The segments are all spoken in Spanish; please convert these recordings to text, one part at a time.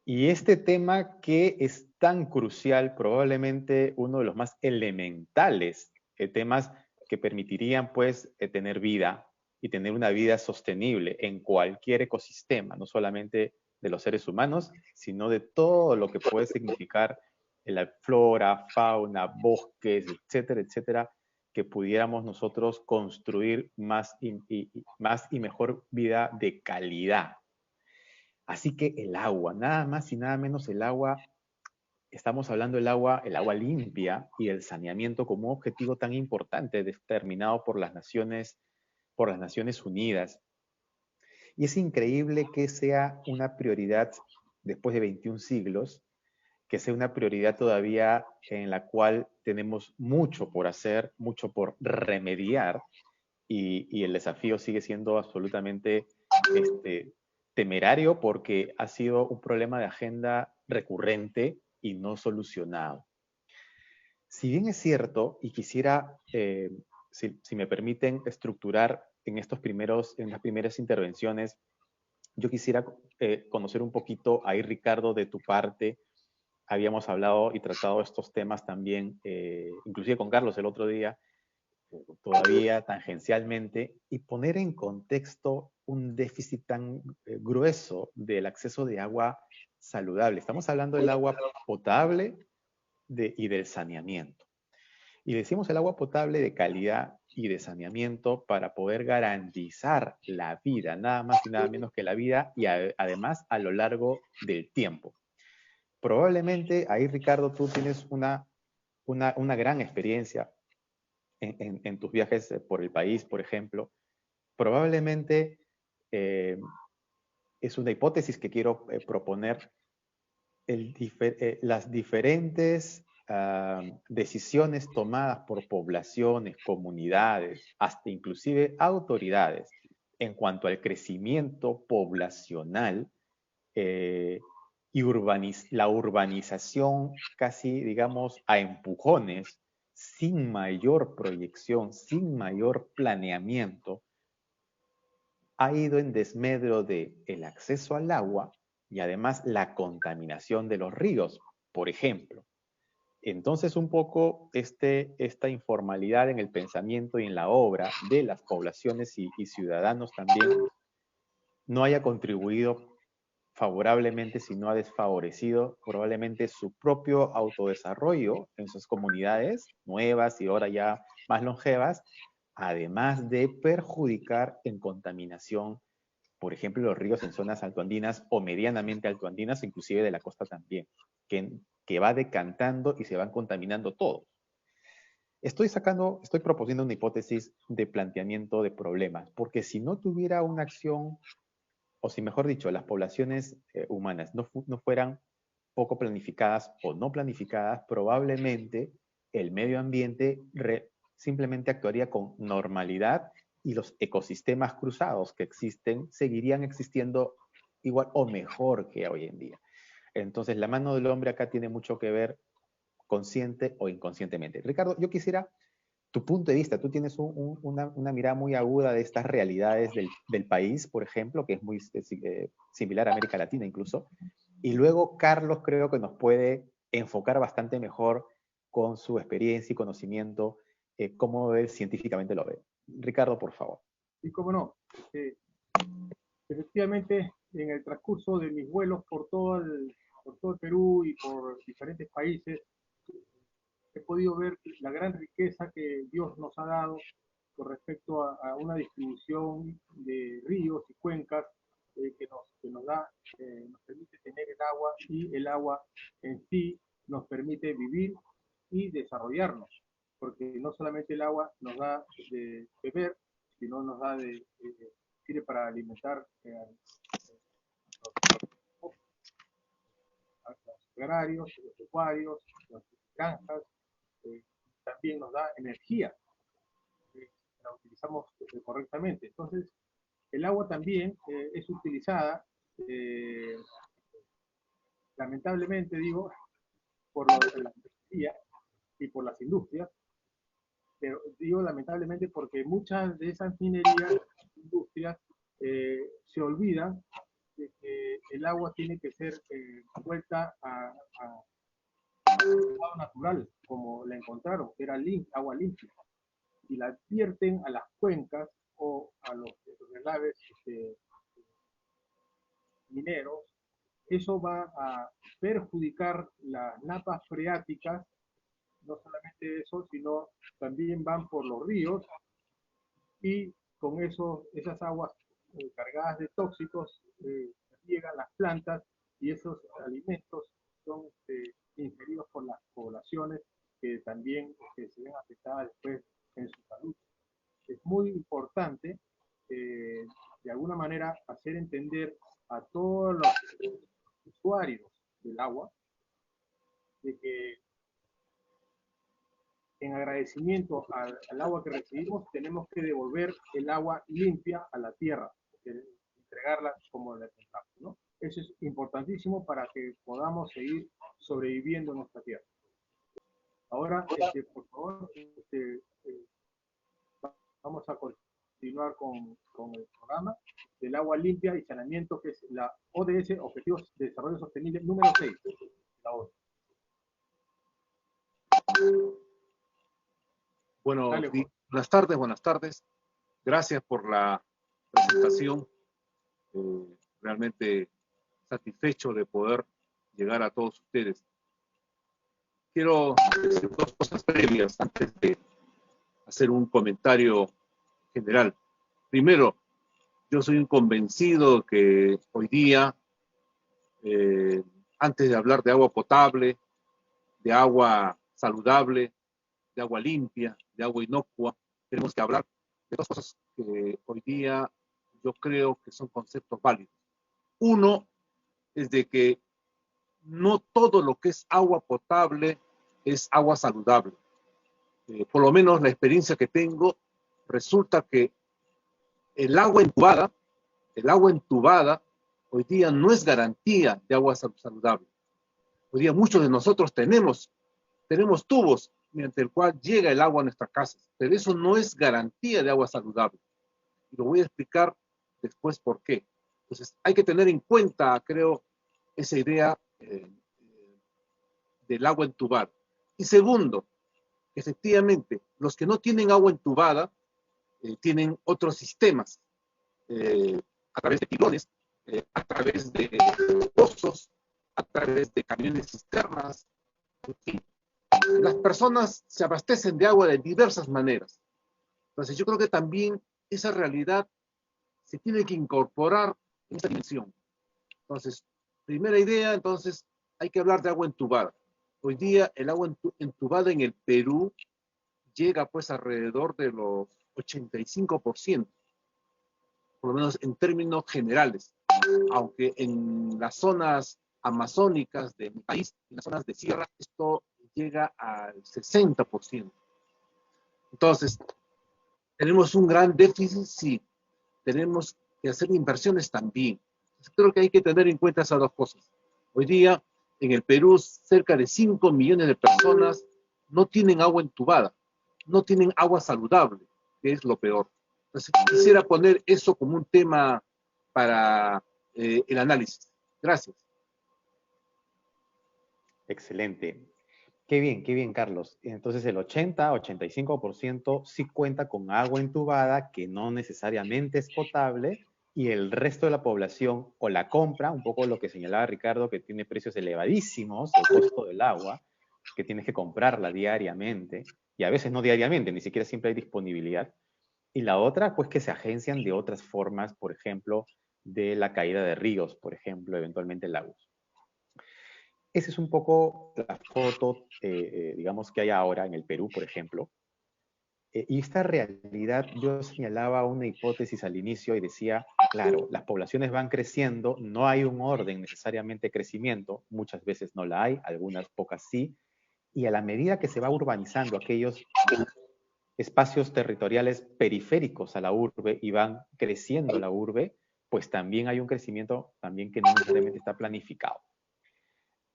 Y este tema que es tan crucial, probablemente uno de los más elementales temas que permitirían pues tener vida y tener una vida sostenible en cualquier ecosistema, no solamente de los seres humanos, sino de todo lo que puede significar la flora, fauna, bosques, etcétera, etcétera, que pudiéramos nosotros construir más y mejor vida de calidad. Así que el agua, nada más y nada menos el agua, estamos hablando del agua, el agua limpia y el saneamiento como un objetivo tan importante determinado por las Naciones Unidas. Y es increíble que sea una prioridad después de 21 siglos, que sea una prioridad todavía en la cual tenemos mucho por hacer, mucho por remediar, y el desafío sigue siendo absolutamente temerario porque ha sido un problema de agenda recurrente y no solucionado. Si bien es cierto, y quisiera, si me permiten, estructurar en las primeras intervenciones, yo quisiera conocer un poquito ahí, Ricardo, de tu parte. Habíamos hablado y tratado estos temas también, inclusive con Carlos el otro día, todavía tangencialmente, y poner en contexto un déficit tan grueso del acceso de agua saludable. Estamos hablando del agua potable y del saneamiento. Y decimos el agua potable de calidad y de saneamiento para poder garantizar la vida, nada más y nada menos que la vida, y además a lo largo del tiempo. Probablemente ahí, Ricardo, tú tienes una gran experiencia en tus viajes por el país, por ejemplo. Probablemente es una hipótesis que quiero proponer, las diferentes decisiones tomadas por poblaciones, comunidades, hasta inclusive autoridades en cuanto al crecimiento poblacional y la urbanización casi, digamos, a empujones, sin mayor proyección, sin mayor planeamiento, ha ido en desmedro de el acceso al agua y además la contaminación de los ríos, por ejemplo. Entonces, un poco esta informalidad en el pensamiento y en la obra de las poblaciones y ciudadanos también no haya contribuido favorablemente, sino ha desfavorecido probablemente su propio autodesarrollo en sus comunidades nuevas y ahora ya más longevas, además de perjudicar en contaminación, por ejemplo, los ríos en zonas altoandinas o medianamente altoandinas, inclusive de la costa también, que va decantando y se van contaminando todos. Estoy proponiendo una hipótesis de planteamiento de problemas, porque si no tuviera una acción, o si mejor dicho, las poblaciones humanas no fueran poco planificadas o no planificadas, probablemente el medio ambiente simplemente actuaría con normalidad y los ecosistemas cruzados que existen seguirían existiendo igual o mejor que hoy en día. Entonces, la mano del hombre acá tiene mucho que ver, consciente o inconscientemente. Ricardo, yo quisiera tu punto de vista. Tú tienes una mirada muy aguda de estas realidades del país, por ejemplo, que es muy similar a América Latina incluso. Y luego Carlos creo que nos puede enfocar bastante mejor con su experiencia y conocimiento, cómo él científicamente lo ve. Ricardo, por favor. Y cómo no, efectivamente, en el transcurso de mis vuelos por todo el Perú y por diferentes países, he podido ver la gran riqueza que Dios nos ha dado con respecto a una distribución de ríos y cuencas que nos da, nos permite tener el agua, y el agua en sí nos permite vivir y desarrollarnos, porque no solamente el agua nos da de beber, sino nos da sirve para alimentar los agrarios, los pecuarios, las granjas, también nos da energía, la utilizamos correctamente. Entonces, el agua también es utilizada, eh, lamentablemente digo, por la energía y por las industrias, pero digo lamentablemente porque muchas de esas minerías, industrias, se olvidan de que el agua tiene que ser vuelta a estado natural, como la encontraron, que era agua limpia, y la vierten a las cuencas o a los relaves mineros, eso va a perjudicar las napas freáticas. No solamente eso, sino también van por los ríos y con eso, esas aguas cargadas de tóxicos llegan las plantas y esos alimentos son ingeridos por las poblaciones que también se ven afectadas después en su salud. Es muy importante, de alguna manera, hacer entender a todos los usuarios del agua de que en agradecimiento al agua que recibimos, tenemos que devolver el agua limpia a la tierra, entregarla como la encontramos, ¿no? Eso es importantísimo para que podamos seguir sobreviviendo en nuestra tierra. Ahora, por favor, vamos a continuar con el programa del agua limpia y saneamiento, que es la ODS, Objetivos de Desarrollo Sostenible número 6. La ODS. Bueno, buenas tardes. Gracias por la presentación. Realmente satisfecho de poder llegar a todos ustedes. Quiero decir dos cosas previas antes de hacer un comentario general. Primero, yo soy un convencido que hoy día, antes de hablar de agua potable, de agua saludable, de agua limpia, de agua inocua, tenemos que hablar de dos cosas que hoy día yo creo que son conceptos válidos. Uno es de que no todo lo que es agua potable es agua saludable. Por lo menos la experiencia que tengo, resulta que el agua entubada hoy día no es garantía de agua saludable. Hoy día muchos de nosotros tenemos tubos mediante el cual llega el agua a nuestras casas, pero eso no es garantía de agua saludable. Y lo voy a explicar después por qué. Entonces, hay que tener en cuenta, creo, esa idea del agua entubada. Y segundo, efectivamente, los que no tienen agua entubada tienen otros sistemas, a través de pilones, a través de pozos, a través de camiones cisternas, en fin. Las personas se abastecen de agua de diversas maneras. Entonces yo creo que también esa realidad se tiene que incorporar en esta dimensión. Entonces, primera idea, entonces hay que hablar de agua entubada. Hoy día el agua entubada en el Perú llega pues alrededor de los 85%, por lo menos en términos generales, aunque en las zonas amazónicas de mi país, en las zonas de sierra, esto llega al 60%. Entonces, tenemos un gran déficit, sí. Tenemos que hacer inversiones también. Entonces, creo que hay que tener en cuenta esas dos cosas. Hoy día, en el Perú, cerca de 5 millones de personas no tienen agua entubada, no tienen agua saludable, que es lo peor. Entonces, quisiera poner eso como un tema para el análisis. Gracias. Excelente. Qué bien, Carlos. Entonces el 85% sí cuenta con agua entubada que no necesariamente es potable y el resto de la población o la compra, un poco lo que señalaba Ricardo, que tiene precios elevadísimos, el costo del agua, que tienes que comprarla diariamente y a veces no diariamente, ni siquiera siempre hay disponibilidad. Y la otra, pues que se agencian de otras formas, por ejemplo, de la caída de ríos, por ejemplo, eventualmente lagos. Esa es un poco la foto, digamos, que hay ahora en el Perú, por ejemplo. Y esta realidad, yo señalaba una hipótesis al inicio y decía, claro, las poblaciones van creciendo, no hay un orden necesariamente de crecimiento, muchas veces no la hay, algunas pocas sí, y a la medida que se va urbanizando aquellos espacios territoriales periféricos a la urbe y van creciendo la urbe, pues también hay un crecimiento también que no necesariamente está planificado.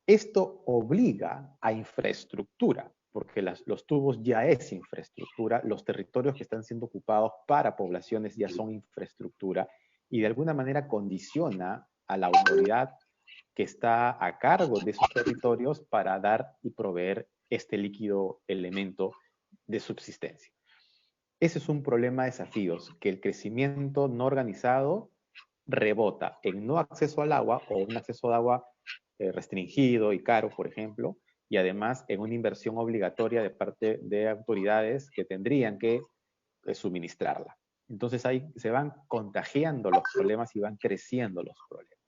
Esto obliga a infraestructura, porque los tubos ya es infraestructura, los territorios que están siendo ocupados para poblaciones ya son infraestructura y de alguna manera condiciona a la autoridad que está a cargo de esos territorios para dar y proveer este líquido elemento de subsistencia. Ese es un problema de desafíos, que el crecimiento no organizado rebota en no acceso al agua o un acceso de agua restringido y caro, por ejemplo, y además en una inversión obligatoria de parte de autoridades que tendrían que suministrarla. Entonces ahí se van contagiando los problemas y van creciendo los problemas.